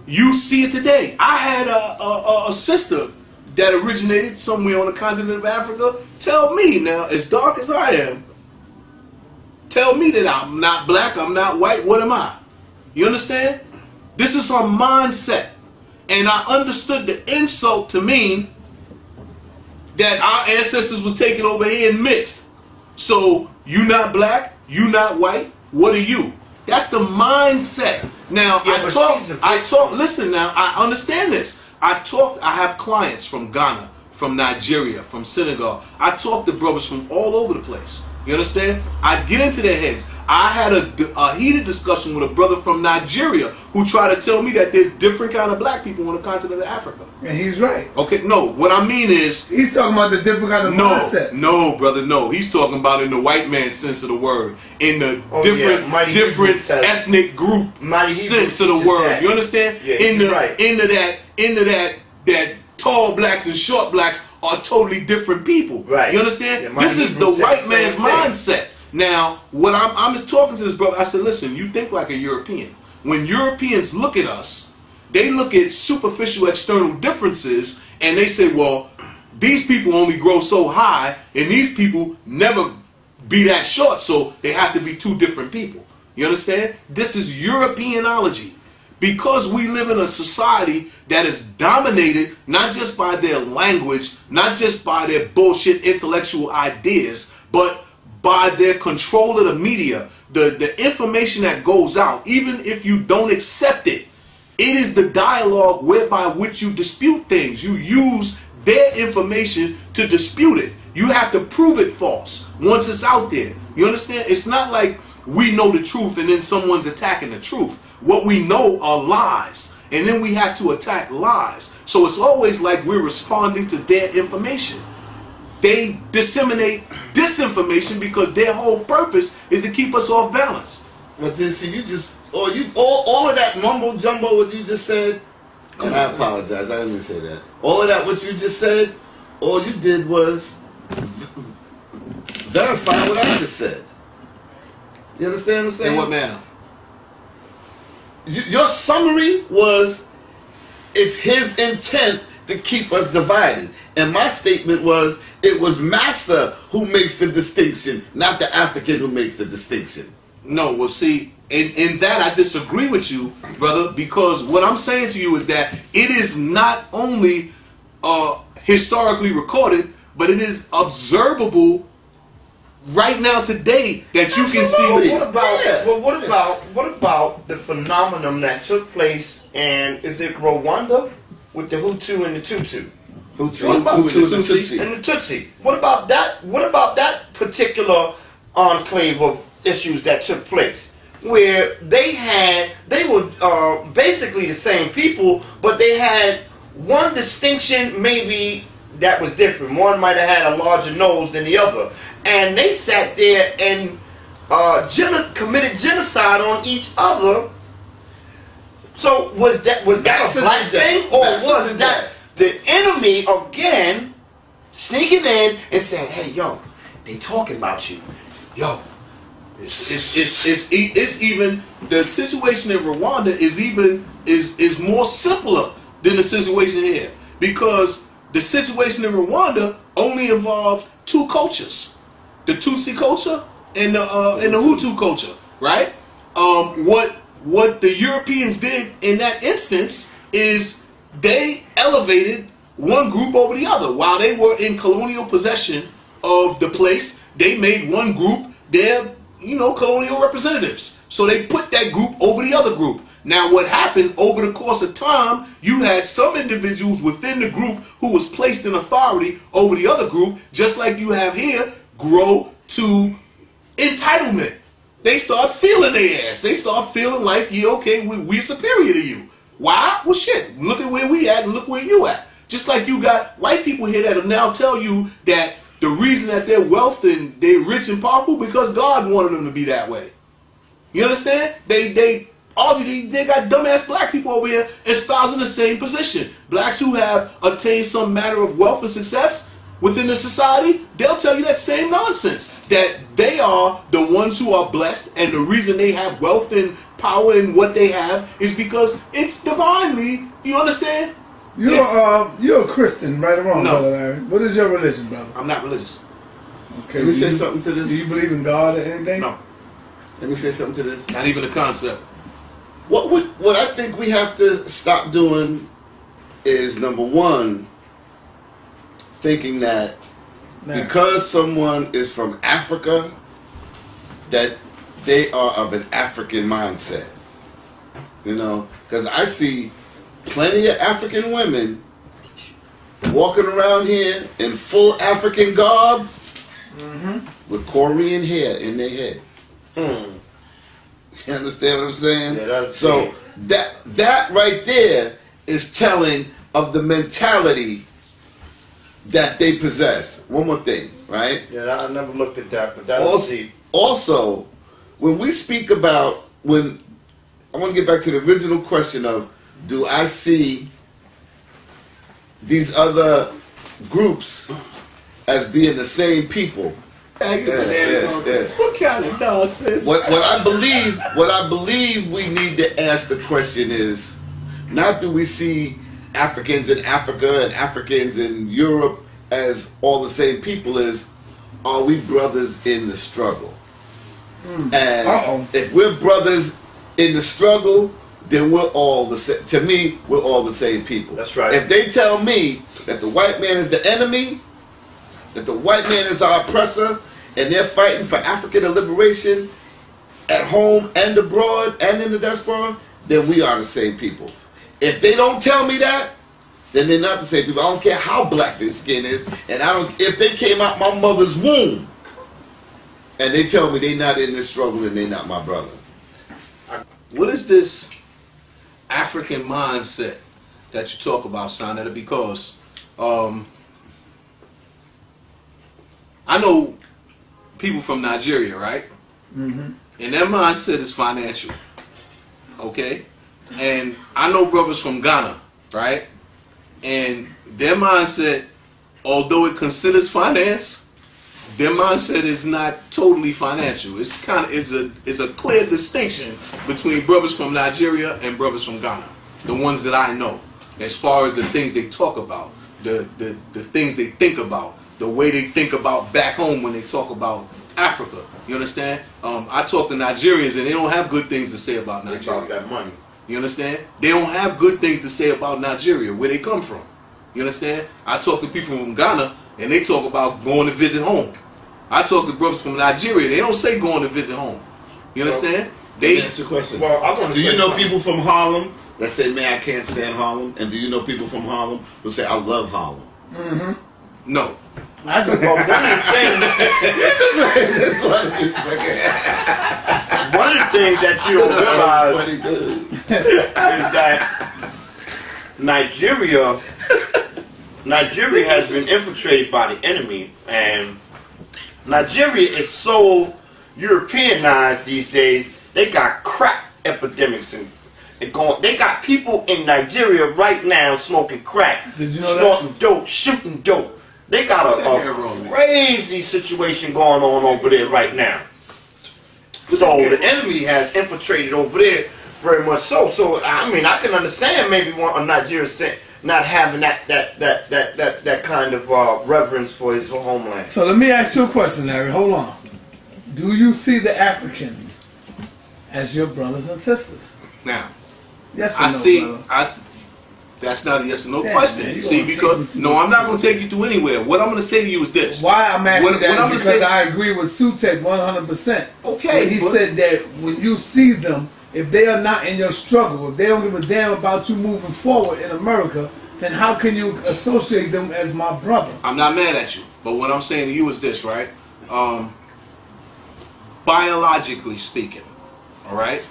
You see it today. I had a sister that originated somewhere on the continent of Africa tell me, now, as dark as I am, tell me that I'm not black, I'm not white, what am I? You understand? This is her mindset. And I understood the insult to mean that our ancestors were taken over here and mixed. So, you not black, you not white, what are you? That's the mindset. Now, yeah, listen now, I understand this. I have clients from Ghana, from Nigeria, from Senegal. I talk to brothers from all over the place. You understand? I get into their heads. I had a heated discussion with a brother from Nigeria who tried to tell me that there's different kind of black people on the continent of Africa. And he's right. Okay, no, what I mean is... He's talking about the different kind of mindset. No, brother, no. He's talking about in the white man's sense of the word. In the different ethnic group sense of the word. You understand? Yeah, into that tall blacks and short blacks are totally different people. Right. You understand? Yeah, this is the white man's mindset. Now, what I'm just talking to this brother, I said, listen, you think like a European. When Europeans look at us, they look at superficial external differences and they say, well, these people only grow so high and these people never be that short, so they have to be two different people. You understand? This is Europeanology. Because we live in a society that is dominated not just by their language, not just by their bullshit intellectual ideas, but by their control of the media, the information that goes out, even if you don't accept it, it is the dialogue whereby which you dispute things. You use their information to dispute it. You have to prove it false once it's out there. You understand? It's not like we know the truth and then someone's attacking the truth. What we know are lies, and then we have to attack lies. So it's always like we're responding to their information. They disseminate disinformation because their whole purpose is to keep us off balance. But then see, you just all of that mumbo jumbo what you just said, and I apologize, I didn't mean to say that. All of that what you just said, all you did was verify what I just said. You understand what I'm saying? In what manner? Your summary was, it's his intent to keep us divided. And my statement was, it was Master who makes the distinction, not the African who makes the distinction. No, well see, in that I disagree with you, brother, because what I'm saying to you is that it is not only historically recorded, but it is observable right now today that you can see. What about the phenomenon that took place in, is it Rwanda, with the Hutu and the Tutsi? Hutu and the Tutsi. What about that? What about that particular enclave of issues that took place, where they were basically the same people, but they had one distinction maybe that was different. One might have had a larger nose than the other, and they sat there and committed genocide on each other. So was that a black thing, or was that the enemy again sneaking in and saying, "Hey, yo, they talking about you, yo"? It's even the situation in Rwanda is more simpler than the situation here, because the situation in Rwanda only involved two cultures, the Tutsi culture and the Hutu culture, right? What the Europeans did in that instance is they elevated one group over the other. While they were in colonial possession of the place, they made one group their, colonial representatives. So they put that group over the other group. Now what happened over the course of time, you had some individuals within the group who was placed in authority over the other group, just like you have here, grow to entitlement. They start feeling their ass. They start feeling like, yeah, okay, we're superior to you. Why? Well, shit, look at where we at and look where you at. Just like you got white people here that'll now tell you that the reason that they're wealthy and they're rich and powerful because God wanted them to be that way. You understand? They got dumbass black people over here espousing the same position. Blacks who have attained some matter of wealth and success, within the society, they'll tell you that same nonsense. That they are the ones who are blessed, and the reason they have wealth and power and what they have is because it's divinely. You understand? You're a Christian, right or wrong, No. Brother Larry? What is your religion, brother? I'm not religious. Okay. Let me say something to Do this. you believe in God or anything? No. Let me say something to this. Not even a concept. What I think we have to stop doing is, number one, thinking that because someone is from Africa, that they are of an African mindset. You know, because I see plenty of African women walking around here in full African garb with Korean hair in their head. You understand what I'm saying? Yeah, that's so it. that right there is telling of the mentality that they possess. One more thing, right? Yeah, I never looked at that, but that's Also, when we speak about, when I want to get back to the original question of, do I see these other groups as being the same people? What kind of nonsense? What I believe we need to ask the question is, not do we see Africans in Africa and Africans in Europe as all the same people, is, are we brothers in the struggle? And if we're brothers in the struggle, then we're all the same. To me, we're all the same people. That's right. If they tell me that the white man is the enemy, that the white man is our oppressor, and they're fighting for African liberation at home and abroad and in the diaspora, then we are the same people. If they don't tell me that, then they're not the same people. I don't care how black their skin is, and if they came out my mother's womb and they tell me they're not in this struggle and they're not my brother. What is this African mindset that you talk about, Sonetta? Because I know people from Nigeria, right? And their mindset is financial. Okay? And I know brothers from Ghana, right? And their mindset, although it considers finance, their mindset is not totally financial. It's kind of is a clear distinction between brothers from Nigeria and brothers from Ghana. The ones that I know, as far as the things they talk about, the things they think about, the way they think about back home when they talk about Africa. You understand? I talk to Nigerians and they don't have good things to say about Nigeria. about that money. You understand? They don't have good things to say about Nigeria, where they come from. You understand? I talk to people from Ghana and they talk about going to visit home. I talk to brothers from Nigeria, they don't say going to visit home. You understand? They That's the question. Well, I want to. Do you know people from Harlem that say, man, I can't stand Harlem? And do you know people from Harlem who say, I love Harlem? no. Well, one of the things that you don't realize is that Nigeria has been infiltrated by the enemy, and Nigeria is so Europeanized these days. They got crack epidemics and going. They got people in Nigeria right now smoking crack, Did you know snorting dope, shooting dope. They got a crazy situation going on over there right now. So the enemy has infiltrated over there very much so. So I mean, I can understand maybe a Nigerian not having that kind of reverence for his homeland. So let me ask you a question, Larry. Hold on. Do you see the Africans as your brothers and sisters? Now, Yes or I no, see. brother? That's not a yes or no Damn, question. man, you See, gonna because take me no, to I'm not going to take you to anywhere. What I'm going to say to you is this. Why I'm asking What I'm that gonna is because say- I agree with Sutek 100%. Okay, When he but- said that when you see them, if they are not in your struggle, if they don't give a damn about you moving forward in America, then how can you associate them as my brother? I'm not mad at you, but what I'm saying to you is this, right? Biologically speaking, all right,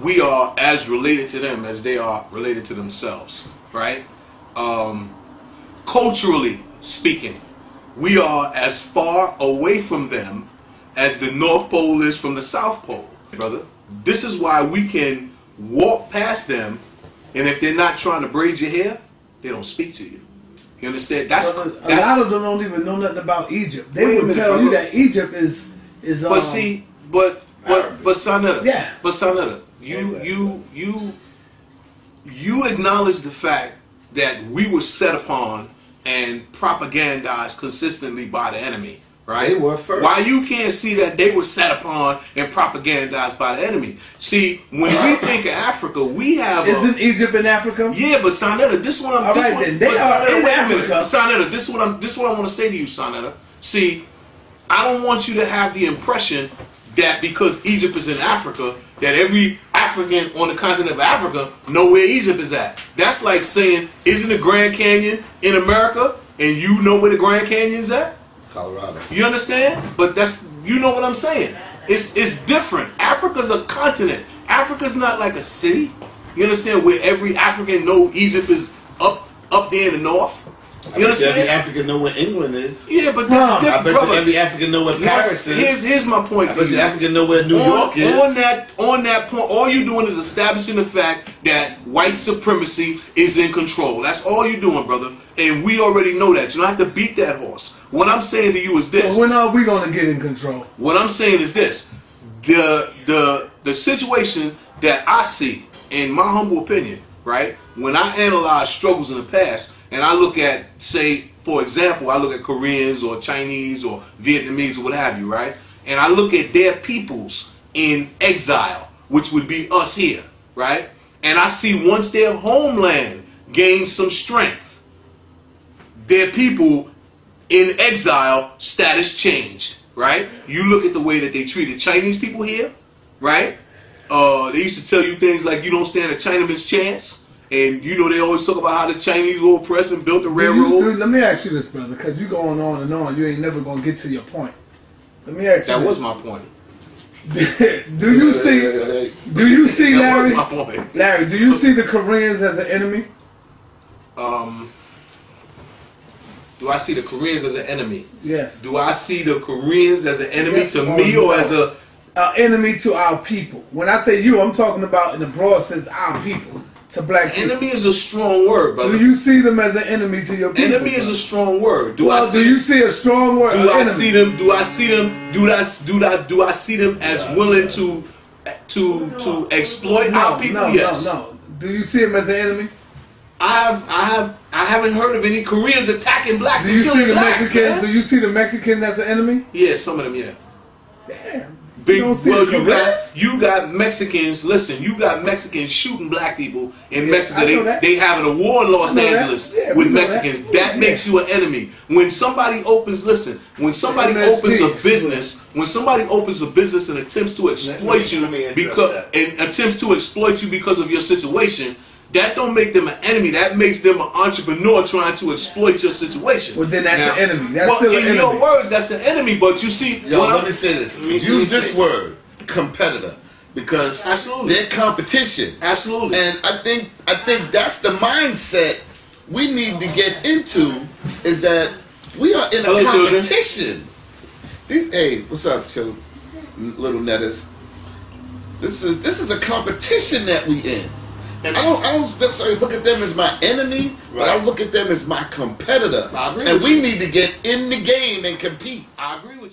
we are as related to them as they are related to themselves, right? Culturally speaking, we are as far away from them as the North Pole is from the South Pole, brother. This is why we can walk past them, and if they're not trying to braid your hair, they don't speak to you. You understand? That's a lot of them don't even know nothing about Egypt. They will tell you that Egypt is. But see, but Sanetta, yeah. But Sanetta, you acknowledge the fact that we were set upon and propagandized consistently by the enemy, right? They were first. Why you can't see that they were set upon and propagandized by the enemy? See, when we think of Africa, we have Isn't Egypt in Africa? Yeah, but Sanetta, this one I'm. All right, then they are in Africa. Sanetta, this is what I want to say to you, Sanetta. See, I don't want you to have the impression that because Egypt is in Africa, that every African on the continent of Africa know where Egypt is at. That's like saying, isn't the Grand Canyon in America, and you know where the Grand Canyon's at? Colorado. You understand? But that's, you know what I'm saying. It's different. Africa's a continent. Africa's not like a city. You understand? Where every African know Egypt is up there in the north. You understand? Every African know where England is. Yeah, but that's different. I bet you every African know where Paris is. Here's my point. I bet you African know where New York is. On that point, all you're doing is establishing the fact that white supremacy is in control. That's all you're doing, brother. And we already know that. You don't have to beat that horse. What I'm saying to you is this. So when are we going to get in control? What I'm saying is this. The situation that I see, in my humble opinion, right, when I analyze struggles in the past, and I look at, say, for example, I look at Koreans or Chinese or Vietnamese or what have you, right? And I look at their peoples in exile, which would be us here, right? And I see once their homeland gains some strength, their people in exile status changed, right? You look at the way that they treated Chinese people here, right? They used to tell you things like you don't stand a Chinaman's chance. And you know they always talk about how the Chinese were oppressed and built the railroad. Let me ask you this, brother, because you're going on and on. You ain't never going to get to your point. Let me ask you That this. was my point. Do you see, Larry? That was my point. Larry, do you see the Koreans as an enemy? Do I see the Koreans as an enemy? Yes. Do I see the Koreans as an enemy Yes to or me no? or as a enemy to our people? When I say you, I'm talking about in the broad sense our people. To black people. Enemy is a strong word, brother. Do you see them as an enemy to your people? Enemy is a strong word. Do you see a strong word? Do I see them? Do I see them as willing to exploit our people? Yes. No. Do you see them as an enemy? I haven't heard of any Koreans attacking blacks. Do you see the blacks, Mexicans? man? Do you see the Mexicans as an enemy? Yeah, some of them. Yeah. Damn. You got Mexicans. Listen, you got Mexicans shooting black people in Mexico. They having a war in Los Angeles with Mexicans. That makes you an enemy. When somebody opens, when somebody opens a business and attempts to exploit you because of your situation, that don't make them an enemy. That makes them an entrepreneur trying to exploit your situation. Well, then that's an enemy. That's still an enemy. In your words, that's an enemy. But you see, let me say this. Use this word, competitor, because they're competition. Absolutely. And I think that's the mindset we need to get into. Is that we are in a competition. Hey, what's up, little netters? This is a competition that we in. I don't necessarily look at them as my enemy, but I look at them as my competitor. And we need to get in the game and compete. I agree with you.